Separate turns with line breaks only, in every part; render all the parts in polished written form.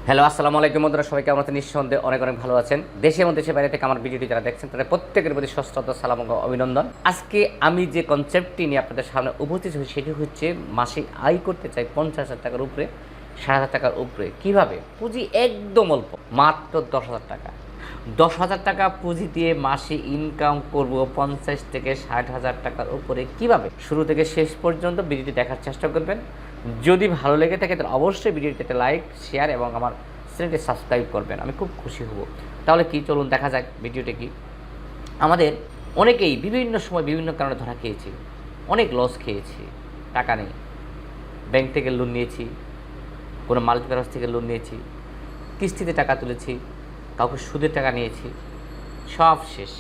Hello, আসসালামু আলাইকুম বন্ধুরা, সবাই কেমন আছেন? নিঃসন্দেহে অনেক অনেক ভালো আছেন। দেশে এবং দেশের বাইরে থেকে আমার ভিডিওটি যারা দেখছেন তাদের প্রত্যেকের প্রতি সশ্রদ্ধ সালাম ও অভিনন্দন। আজকে আমি যে কনসেপ্টটি নিয়ে আপনাদের সামনে উপস্থিত হই সেটি হচ্ছে মাসে আয় করতে চাই 50,000 টাকার উপরে, 60,000 টাকার উপরে। কীভাবে? পুঁজি একদম অল্প, মাত্র 10,000 টাকা। 10,000 টাকা পুঁজি দিয়ে মাসে ইনকাম করব 50 থেকে 60,000 টাকার উপরে। কীভাবে? শুরু থেকে শেষ পর্যন্ত ভিডিওটি দেখার চেষ্টা করবেন। যদি ভালো লেগে থাকে তাহলে অবশ্যই ভিডিওটিতে একটা লাইক, শেয়ার এবং আমার চ্যানেলটি সাবস্ক্রাইব করবেন, আমি খুব খুশি হব। তাহলে কি, চলুন দেখা যাক ভিডিওটা কি। আমাদের অনেকেই বিভিন্ন সময় বিভিন্ন কারণে ধরা খেয়েছি, অনেক লস খেয়েছি। টাকা নেই, ব্যাংক থেকে লোন নিয়েছি, কোনো মাল্টিপ্লাস থেকে লোন নিয়েছি, কিস্তিতে টাকা তুলেছি, কাউকে সুদের টাকা নিয়েছি, সব শেষ।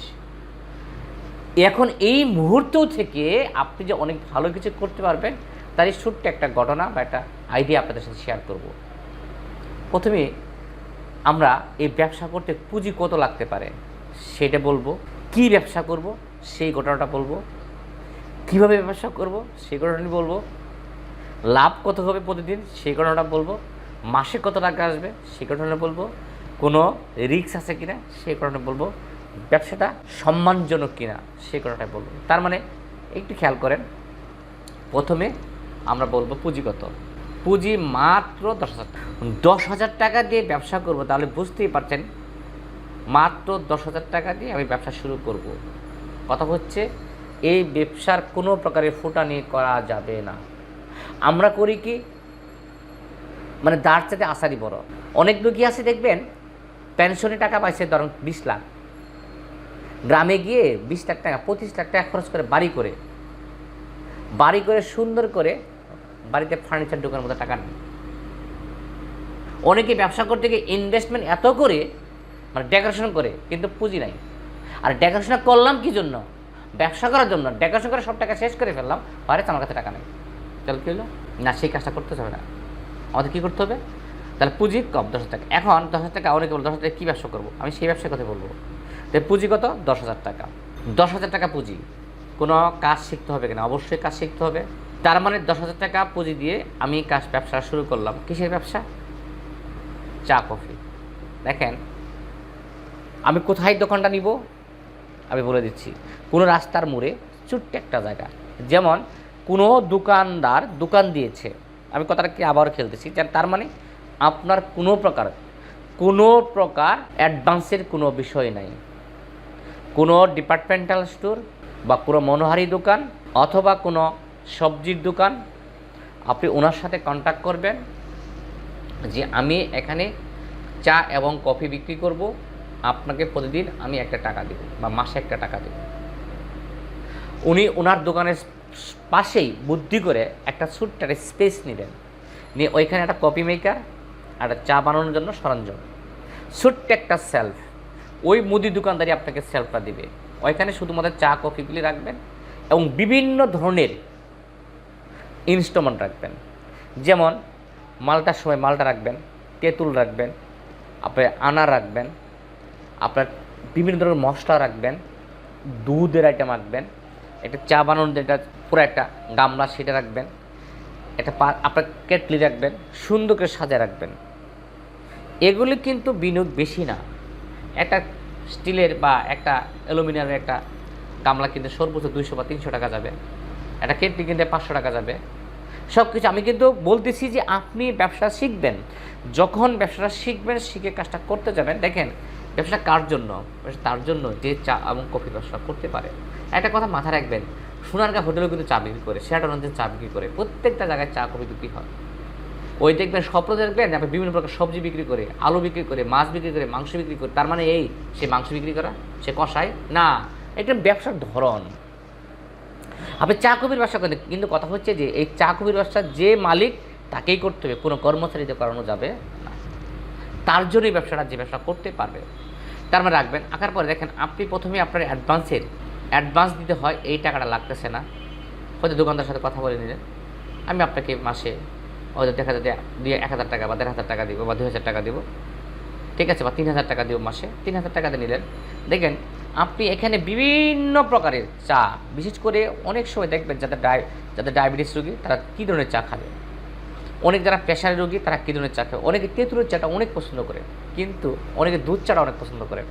এখন এই মুহূর্ত থেকে আপনি যে অনেক ভালো কিছু করতে পারবেন তারই ছোট্ট একটা ঘটনা বা একটা আইডিয়া আপনাদের সাথে শেয়ার করব। প্রথমে আমরা এই ব্যবসা করতে পুঁজি কত লাগতে পারে সেটা বলবো, কি ব্যবসা করব সেই ঘটনাটা বলবো, কিভাবে ব্যবসা করব সেই ঘটনাটি বলবো, লাভ কত হবে প্রতিদিন সেই ঘটনাটা বলবো, মাসে কত টাকা আসবে সেই ঘটনাটা বলবো, কোনো রিস্ক আছে কিনা সেই ঘটনাটা বলবো, ব্যবসাটা সম্মানজনক কিনা সেই ঘটনাটা বলবো। তার মানে একটু খেয়াল করেন, প্রথমে আমরা বলবো পুঁজি কত। পুঁজি মাত্র 10,000 টাকা। 10,000 টাকা দিয়ে ব্যবসা করব, তাহলে বুঝতেই পারছেন মাত্র 10,000 টাকা দিয়ে আমি ব্যবসা শুরু করব। কথা হচ্ছে এই ব্যবসার কোনো প্রকারের ফুটানি করা যাবে না। আমরা করি কি, মানে দাঁড় চাতে আসারই বড়। অনেক লোকই আছে দেখবেন পেনশনে টাকা পাইছে, ধরুন 20 লাখ, গ্রামে গিয়ে 20 লাখ টাকা 25 লাখ টাকা খরচ করে বাড়ি করে সুন্দর করে বাড়িতে ফার্নিচার দোকানের মতো টাকা নেই। অনেকে ব্যবসা করতে গিয়ে ইনভেস্টমেন্ট এত করে, মানে ডেকোরেশন করে, কিন্তু পুঁজি নাই। আর ডেকোরেশন করলাম কি জন্য? ব্যবসা করার জন্য। ডেকোরেশন করে সব টাকা শেষ করে ফেললাম, হয়তো আমার কাছে টাকা নেই। তাহলে কী হলো? না, সেই কাজটা করতে হবে না। আমাদের কী করতে হবে? তাহলে পুঁজি কম, 10,000 টাকা। এখন 10,000 টাকা অনেকে বল 10,000 টাকা কী ব্যবসা করবো, আমি সেই ব্যবসার কথা বলবো। তাই পুঁজি কত? 10,000 টাকা। 10,000 টাকা পুঁজি। কোনো কাজ শিখতে হবে কিনা? অবশ্যই কাজ শিখতে হবে। তার মানে 10,000 টাকা পুঁজি দিয়ে আমি ব্যবসা শুরু করলাম। কিসের ব্যবসা? চা কফি। দেখেন, আমি কোথায় দোকানটা নিব আমি বলে দিচ্ছি। কোনো রাস্তার মোড়ে ছোট্ট একটা জায়গা, যেমন কোনো দোকানদার দোকান দিয়েছে, আমি কথাটাকে আবার খেলতেছি, তার মানে আপনার কোনো প্রকার অ্যাডভান্সের কোনো বিষয় নাই। কোনো ডিপার্টমেন্টাল স্টোর বা কোনো মনোহারি দোকান অথবা কোনো সবজির দোকান, আপনি ওনার সাথে কন্ট্যাক্ট করবেন যে আমি এখানে চা এবং কফি বিক্রি করব, আপনাকে প্রতিদিন আমি একটা টাকা দেব বা মাসে একটা টাকা দেব। উনি ওনার দোকানের পাশেই বুদ্ধি করে একটা ছোট্ট একটা স্পেস নেবেন, নিয়ে ওইখানে একটা কফি মেকার, একটা চা বানানোর জন্য সরঞ্জাম, ছোট্ট একটা সেলফ, ওই মুদি দোকানদারি আপনাকে সেলফটা দেবে। ওইখানে শুধুমাত্র চা কফিগুলি রাখবেন এবং বিভিন্ন ধরনের ইনস্ট্রুমেন্ট রাখবেন। যেমন মালটার সময় মালটা রাখবেন, তেঁতুল রাখবেন, আপনার আনার রাখবেন, আপনার বিভিন্ন ধরনের মশলা রাখবেন, দুধের আইটেম রাখবেন, একটা চা বানানোর যেটা পুরো একটা গামলা সেটা রাখবেন, একটা আপনার কেটলি রাখবেন, সুন্দর করে সাজায় রাখবেন। এগুলি কিন্তু বিনিয়োগ বেশি না। একটা স্টিলের বা একটা অ্যালুমিনিয়ামের একটা গামলা কিনতে সর্বোচ্চ 200 বা 300 টাকা যাবে, একটা কেটলি কিনতে 500 টাকা যাবে। সব কিছু আমি কিন্তু বলতেছি যে আপনি ব্যবসা শিখবেন। যখন ব্যবসাটা শিখবেন, শিখে কাজটা করতে যাবেন, দেখেন ব্যবসা কার জন্য? তার জন্য যে চা এবং কফি ব্যবসা করতে পারে। একটা কথা মাথায় রাখবেন, সোনারগাঁ হোটেলেও কিন্তু চা বিক্রি করে, শেরাটনে চা বিক্রি করে, প্রত্যেকটা জায়গায় চা কফি বিক্রি হয়। ওই দেখবেন স্বপ্ন দেখবেন আপনি বিভিন্ন প্রকার সবজি বিক্রি করে, আলু বিক্রি করে, মাছ বিক্রি করে, মাংস বিক্রি করে, তার মানে এই সে মাংস বিক্রি করা, সে কষায় না। এটা ব্যবসার ধরন। আপনি চা কফির ব্যবসা করেন, কিন্তু কথা হচ্ছে যে এই চা কফির ব্যবসা যে মালিক তাকেই করতে হবে, কোনো কর্মচারীতে করানো যাবে না। তার জন্যই ব্যবসাটা যে ব্যবসা করতে পারবে। তার মানে রাখবেন। আঁকার পরে দেখেন, আপনি প্রথমে আপনার অ্যাডভান্স দিতে হয়, এই টাকাটা লাগতেছে না, হয়তো দোকানদার সাথে কথা বলে নিলেন, আমি আপনাকে মাসে হয়তো দেখা যায় দিয়ে 1,000 টাকা বা 1,500 টাকা দিব বা 2,000 টাকা দিব, ঠিক আছে, বা 3,000 টাকা দিব মাসে, 3,000 টাকাতে নিলেন। দেখেন আপনি এখানে বিভিন্ন প্রকারের চা, বিশেষ করে অনেক সময় দেখবেন যাদের ডায়াবেটিস রোগী তারা কী ধরনের চা খাবে, অনেক যারা প্রেশারের রোগী তারা কী ধরনের চা খায়, অনেকে তেঁতুলের চাটা অনেক পছন্দ করে, কিন্তু অনেকে দুধ চাটা অনেক পছন্দ করে,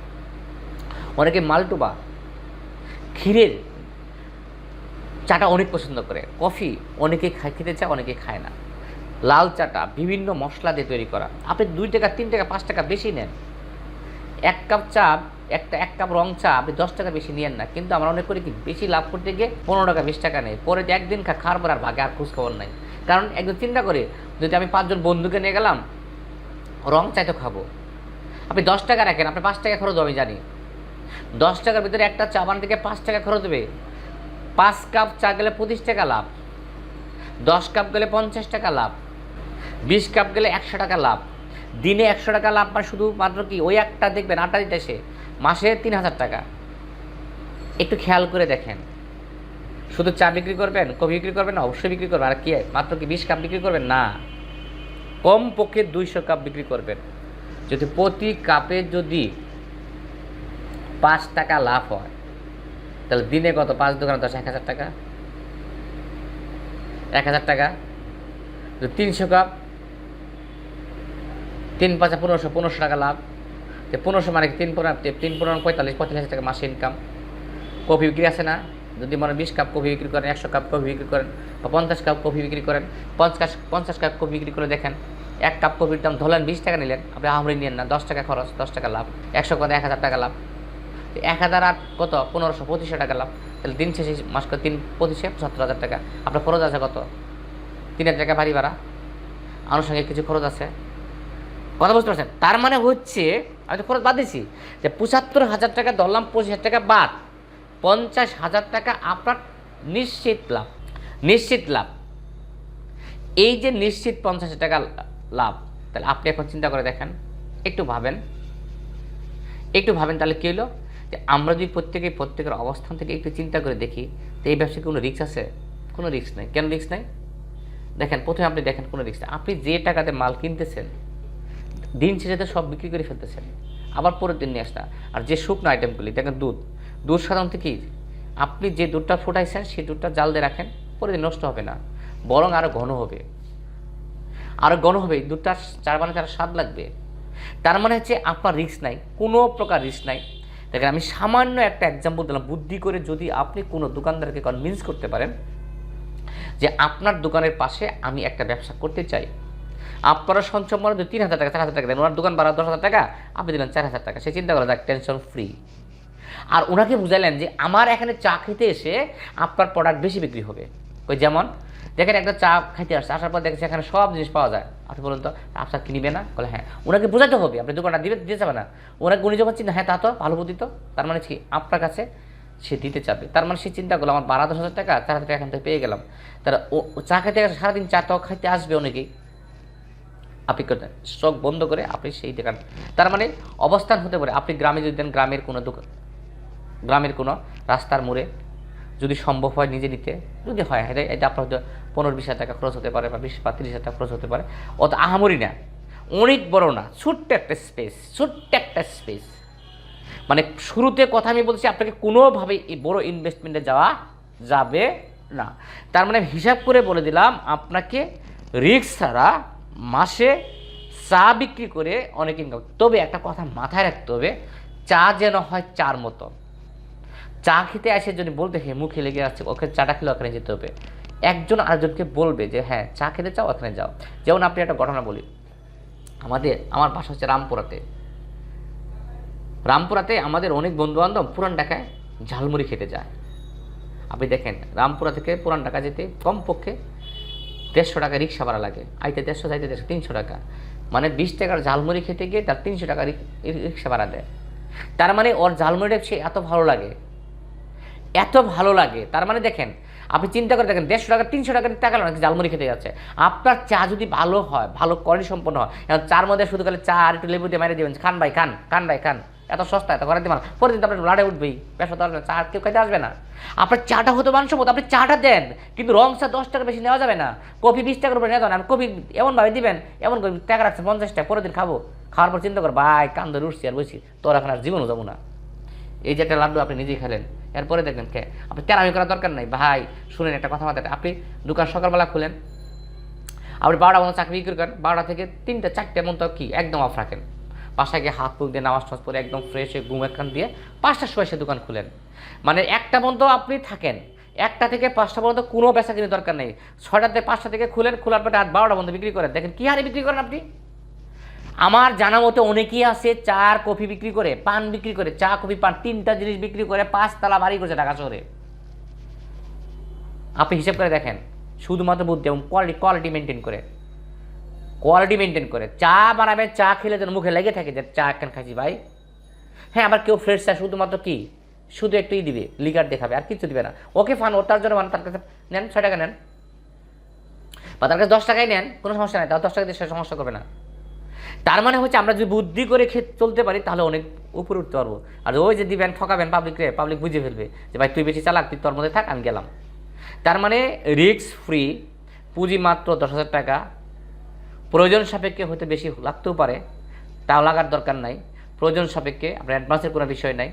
অনেকে মালটোবা ক্ষীরের চাটা অনেক পছন্দ করে, কফি অনেকে খেতে চায়, অনেকে খায় না, লাল চাটা বিভিন্ন মশলা দিয়ে তৈরি করা। আপনি 2 টাকা 3 টাকা 5 টাকা বেশি নেন, এক কাপ চা এক কাপ রং চা আপনি 10 টাকা বেশি নিয়েন না, কিন্তু আমরা অনেক করি কি বেশি লাভ করতে গিয়ে 15 টাকা 20 টাকা নেই, পরে একদিন খাওয়ার পর আর ভাগে আর খোঁজখবর নাই। কারণ একদম চিন্তা করে যদি আমি 5 জন বন্ধুকে নিয়ে গেলাম রং চাই তো খাবো, আপনি 10 টাকা রাখেন, আপনি 5 টাকা খরচ হবে আমি জানি, 10 টাকার ভিতরে একটা চা বানাতে গিয়ে 5 টাকা খরচ হবে, 5 কাপ চা গেলে 25 টাকা লাভ, 10 কাপ গেলে 50 টাকা লাভ, 20 কাপ গেলে 100 টাকা লাভ, দিনে 100 টাকা লাভ, মানে শুধুমাত্র কি ওই একটা দেখবেন আটা দিতে এসে মাসে 3000 টাকা। একটু খেয়াল করে দেখেন, শুধু চা বিক্রি করবেন, কফি বিক্রি করবেন না, অবশ্যই বিক্রি করবেন, আর কি মাত্র কি 20 কাপ বিক্রি করবেন না, কম পক্ষে 200 কাপ বিক্রি করবেন। যদি প্রতি কাপে যদি 5 টাকা লাভ হয় তাহলে দিনে কত, 5 দোকানে 10, 1000 টাকা, 1000 টাকা, 300 কাপ, 3 5 1500 টাকা লাভ, 1500 মানে 3 15 45,000 টাকা মাসে ইনকাম। কফি বিক্রি আছে না, যদি মনে 20 কাপ কফি বিক্রি করেন, 100 কাপ কফি বিক্রি করেন, বা 50 কাপ কফি বিক্রি করেন, 50 কাপ কফি বিক্রি করে দেখেন, এক কাপ কফির দাম ধরলেন 20 টাকা নিলেন, আপনি আহামরি নিয়েন না, 10 টাকা খরচ, 10 টাকা লাভ, 100 করে 1000 টাকা লাভ, 1000 আর কত 1500 2500 টাকা লাভ, তাহলে দিন শেষে মাস করে 3 25 70,000 টাকা। আপনার খরচ আছে কত, 3000 টাকা বাড়ি ভাড়া, আনুষঙ্গিক কিছু খরচ আছে, কথা বুঝতে পারছেন? তার মানে হচ্ছে আমি তো খরচ বাদ দিচ্ছি যে 75,000 টাকা ধরলাম, 25,000 টাকা বাদ, 50,000 টাকা আপনার নিশ্চিত লাভ, নিশ্চিত লাভ। এই যে নিশ্চিত 50,000 টাকা লাভ, তাহলে আপনি এখন চিন্তা করে দেখেন, একটু ভাবেন, তাহলে কী হলো যে আমরা যদি প্রত্যেকের অবস্থান থেকে একটু চিন্তা করে দেখি, তো এই ব্যবসায় কোনো রিস্ক আছে? কোনো রিস্ক নেই। কেন রিস্ক নাই? দেখেন, প্রথমে আপনি দেখেন কোনো রিস্ক নেই। আপনি যে টাকাতে মাল কিনতেছেন দিন শেষে তো সব বিক্রি করে ফেলতেছেন, আবার পরের দিন নিয়ে আসতা। আর যে শুকনো আইটেমগুলি দেখেন, দুধ সাধারণত কি, আপনি যে দুধটা ফুটাইছেন সেই দুধটা জাল দিয়ে রাখেন, পরের দিন নষ্ট হবে না, বরং আরও ঘন হবে, দুধটা চার বানাতে আরও স্বাদ লাগবে। তার মানে হচ্ছে আপনার রিস্ক নাই, কোনো প্রকার রিস্ক নাই। দেখেন, আমি সামান্য একটা এক্সাম্পল দিলাম, বুদ্ধি করে যদি আপনি কোনো দোকানদারকে কনভিন্স করতে পারেন যে আপনার দোকানের পাশে আমি একটা ব্যবসা করতে চাই, আপনারা সঞ্চয় মনে 3,000 টাকা 4,000 টাকা দেন, ওনার দোকান ভাড়া 10,000 টাকা, আপনি দিলেন 4,000 টাকা, সে চিন্তা করা যাক, টেনশন ফ্রি। আর ওনাকে বুঝাইলেন যে আমার এখানে চা খেতে এসে আপনার প্রোডাক্ট বেশি বিক্রি হবে। ওই যেমন দেখেন, একটা চা খাইতে আসছে, আসার পর দেখেছে এখানে সব জিনিস পাওয়া যায়, আপনি বলুন তো আপনার কিনবে না? বলে হ্যাঁ। ওনাকে বোঝাতে হবে, আপনি দোকানটা দিয়ে যাবে না, উনি যখন চিন্তা হ্যাঁ তা তো ভালো বুদ্ধি তো, তার মানে কি আপনার কাছে সে দিতে চাবে। তার মানে সে চিন্তা করলো আমার 12,000 টাকা 4,000 টাকা এখান থেকে পেয়ে গেলাম, তারা ও চা খাইতে গেছে, সারাদিন চাটাও খাইতে আসবে অনেকেই, আপনি স্টক বন্ধ করে আপনি সেই দোকান, তার মানে অবস্থান হতে পারে আপনি গ্রামে যদি দেন, গ্রামের কোনো রাস্তার মোড়ে, যদি সম্ভব হয় নিজে নিতে, যদি হয় এটা আপনার হয়তো 15-20,000 টাকা খরচ হতে পারে, বা 20 বা 30,000 টাকা খরচ হতে পারে, অত আহামরি না, অনেক বড় না, ছোট্ট একটা স্পেস। মানে শুরুতে কথা আমি বলছি, আপনাকে কোনোভাবেই এই বড় ইনভেস্টমেন্টে যাওয়া যাবে না। তার মানে হিসাব করে বলে দিলাম আপনাকে, রিস্ক ছাড়া মাসে চা বিক্রি করে অনেক ইনকাম। তবে একটা কথা মাথায় রাখতে হবে, চা যেন হয় চার মতো। চা খেতে আসে যদি বলতে হ্যাঁ মুখে লেগে আছে, ওকে চাটা খেলে ওখানে যেতে হবে, একজন আরেকজনকে বলবে যে হ্যাঁ চা খেতে চাও ওখানে যাও। যেমন আপনি একটা ঘটনা বলি, আমার বাসা হচ্ছে রামপুরাতে আমাদের অনেক বন্ধুবান্ধব পুরান ঢাকায় ঝালমুড়ি খেতে যায়। আপনি দেখেন, রামপুরা থেকে পুরান ঢাকা যেতে কমপক্ষে 150 টাকা রিক্সা ভাড়া লাগে, আইতে 150, যাইতে 150, 300 টাকা, মানে 20 টাকার ঝালমুড়ি খেতে গিয়ে তার 300 টাকা রিক্সা ভাড়া দেয়। তার মানে ওর ঝালমুড়িটা সে এত ভালো লাগে। তার মানে দেখেন, আপনি চিন্তা করে দেখেন, 150 টাকা 300 টাকা টাকা অনেক ঝালমুড়ি খেতে যাচ্ছে। আপনার চা যদি ভালো হয়, ভালো কোয়ালিটি সম্পন্ন হয়, এখন চার মধ্যে শুধু খালি চা আর একটু লেবু দিয়ে মেরে দেবেন, খান ভাই খান, এত সস্তা, এত ঘরে দিবেন, পরে দিন আপনার লাড়ে উঠবেই, ব্যবসা তো আসবে না, চা কেউ খাইতে আসবে না। আপনার চাটা হতো মানসম্মত, আপনি চাটা দেন, কিন্তু রং চা 10 টাকা বেশি নেওয়া যাবে না, কফি 20 টাকার উপরে নেওয়া যাবে না। কফি এমনভাবে দিবেন, এমন করে টাকা রাখছে 50 টাকা, পরের দিন খাওয়ার পর চিন্তা কর ভাই কান ধরে উঠছি আর বসি, তোর এখন আর জীবনও যাবো না। এই যে একটা লাড্ডু আপনি নিজেই খেলেন, এরপরে দেখবেন আপনি তেরামি করার দরকার নাই। ভাই শুনেন একটা কথা, আপনি দোকান সকালবেলা খুলেন, আপনি 12টা পর্যন্ত চাকরি বিক্রি করেন, 12টা থেকে 3টা 4টে এমন তো কি একদম অফ রাখেন, বাসায় গিয়ে হাত মুখ দিয়ে নামাজ টামাজ পরে একদম ফ্রেশ হয়ে ঘুম একখান দিয়ে 5টার সময় সে দোকান খুলেন, মানে 1টা পর্যন্ত আপনি থাকেন, 1টা থেকে 5টা পর্যন্ত কোনো বেচা কিনে দরকার নেই, 6টা থেকে 5টা থেকে খুলেন, খোলার পরে রাত 12টা পর্যন্ত বিক্রি করেন, দেখেন কী হারে বিক্রি করেন আপনি। আমার জানা মতো অনেকেই আছে চা কফি বিক্রি করে, পান বিক্রি করে, চা কফি পান 3টা জিনিস বিক্রি করে 5 তালা বাড়ি করছে ঢাকা শহরে। আপনি হিসেব করে দেখেন, শুধুমাত্র বুদ্ধি এবং কোয়ালিটি মেনটেন করে চা বানাবে, চা খেলে যেন মুখে লেগে থাকে যে চা একখান খাইছি ভাই। হ্যাঁ, আবার কেউ ফ্রেশ চা শুধুমাত্র কি শুধু একটুই দিবে, লিকার দেখাবে, আর কিছু দিবে না, ওকে ফান, ও তার জন্য মানে তার কাছে নেন 6 টাকা নেন, বা তার কাছে 10 টাকাই নেন, কোনো সমস্যা নেই, তাও 10 টাকা দিয়ে সে সমস্যা করবে না। তার মানে হচ্ছে আমরা যদি বুদ্ধি করে চলতে পারি তাহলে অনেক উপরে উঠতে পারবো। আর ওই যে দিবেন ঠকাবেন পাবলিক বুঝে ফেলবে যে ভাই তুই বেশি চালাক, তুই তোর মধ্যে থাক, আমি গেলাম। তার মানে রিস্ক ফ্রি, পুঁজি মাত্র 10,000 টাকা, প্রয়োজন সাপেক্ষে হয়তো বেশি লাগতেও পারে, তাও লাগার দরকার নাই, প্রয়োজন সাপেক্ষে আপনার অ্যাডভান্সের কোনো বিষয় নাই,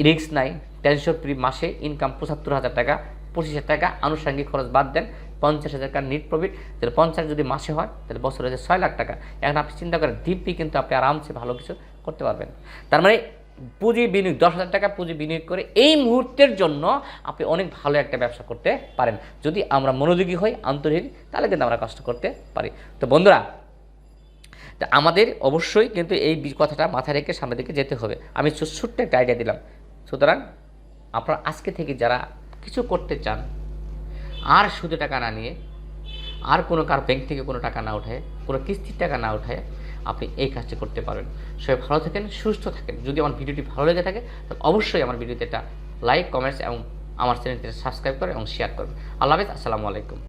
রিস্ক নাই, টেনশন ফ্রি, মাসে ইনকাম 75,000 টাকা, 25,000 টাকা আনুষঙ্গিক খরচ বাদ দেন, 50,000 টাকা নিট প্রফিট, তাহলে 50 যদি মাসে হয় তাহলে বছরে হচ্ছে 6 লাখ টাকা। এখন আপনি চিন্তা করেন দিব্যি কিন্তু আপনি আরামসে ভালো কিছু করতে পারবেন। তার মানে পুঁজি বিনিয়োগ 10,000 টাকা পুঁজি বিনিয়োগ করে এই মুহূর্তের জন্য আপনি অনেক ভালো একটা ব্যবসা করতে পারেন। যদি আমরা মনোযোগী হই, আন্তরিক, তাহলে কিন্তু আমরা কষ্ট করতে পারি। তো বন্ধুরা, তা আমাদের অবশ্যই কিন্তু এই কথাটা মাথায় রেখে সামনের দিকে যেতে হবে। আমি ছোট্ট একটা আইডিয়া দিলাম। সুতরাং আপনারা আজকে থেকে যারা কিছু করতে চান, আর সুদে টাকা না নিয়ে, আর কোনো কার ব্যাংক থেকে কোনো টাকা না উঠায়, কোনো কিস্তির টাকা না উঠায় আপনি এই কাজটি করতে পারবেন। সবাই ভালো থাকেন, সুস্থ থাকেন। যদি আমার ভিডিওটি ভালো লেগে থাকে তাহলে অবশ্যই আমার ভিডিওতে একটা লাইক, কমেন্টস এবং আমার চ্যানেলটি সাবস্ক্রাইব করে এবং শেয়ার করবেন। আল্লাহ হাফেজ, আসসালামু আলাইকুম।